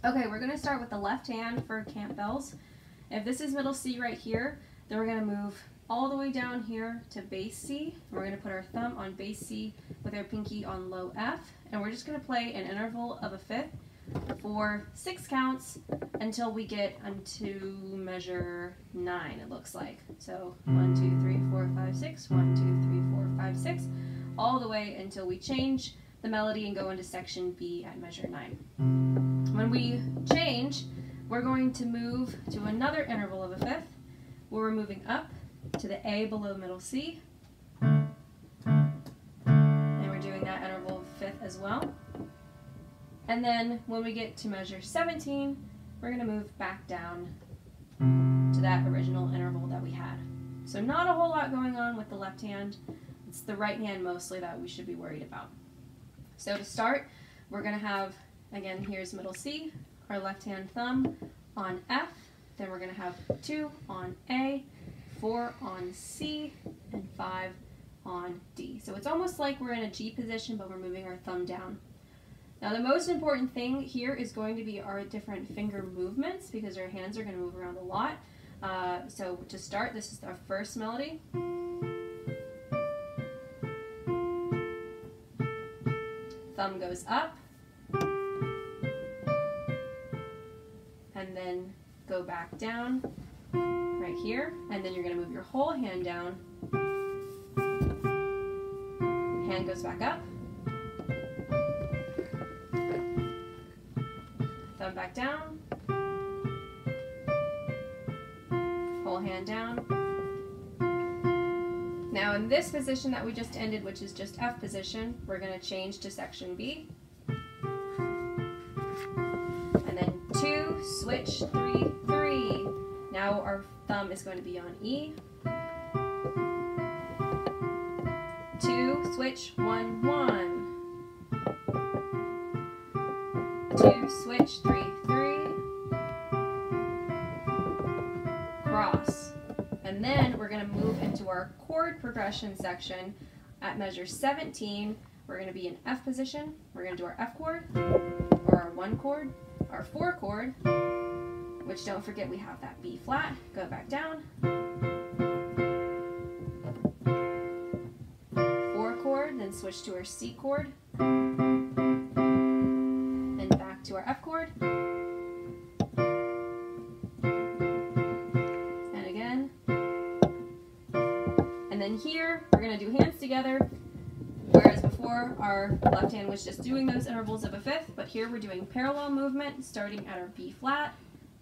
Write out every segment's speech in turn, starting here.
Okay, we're going to start with the left hand for Campbell's. If this is middle C right here, then we're going to move all the way down here to bass C. We're going to put our thumb on bass C with our pinky on low F, and we're just going to play an interval of a fifth for 6 counts until we get into measure 9, it looks like. So 1, 2, 3, 4, 5, 6, 1, 2, 3, 4, 5, 6, all the way until we change the melody and go into section B at measure 9. When we change, we're going to move to another interval of a fifth, where we're moving up to the A below middle C, and we're doing that interval of a fifth as well. And then when we get to measure 17, we're going to move back down to that original interval that we had. So not a whole lot going on with the left hand. It's the right hand mostly that we should be worried about. So to start, we're going to have, again, here's middle C, our left hand thumb on F, then we're going to have 2 on A, 4 on C, and 5 on D. So it's almost like we're in a G position, but we're moving our thumb down. Now the most important thing here is going to be our different finger movements, because our hands are going to move around a lot. So to start, this is our first melody. Thumb goes up, and then go back down right here, and then you're going to move your whole hand down. Hand goes back up, thumb back down, whole hand down. Now in this position that we just ended, which is just F position, we're going to change to section B. And then 2, switch, 3, 3. Now our thumb is going to be on E. 2, switch, 1, 1. 2, switch, 3, 3. Cross. And then we're going to move into our chord progression section at measure 17. We're going to be in F position. We're going to do our F chord, or our 1 chord, our 4 chord, which don't forget we have that B flat. Go back down. 4 chord, then switch to our C chord, and back to our F chord. And here, we're going to do hands together, whereas before our left hand was just doing those intervals of a fifth, but here we're doing parallel movement, starting at our B flat.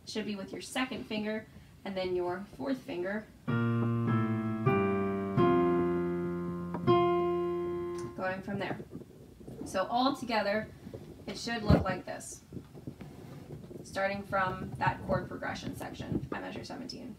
It should be with your 2nd finger, and then your 4th finger. Going from there. So all together, it should look like this, starting from that chord progression section at measure 17.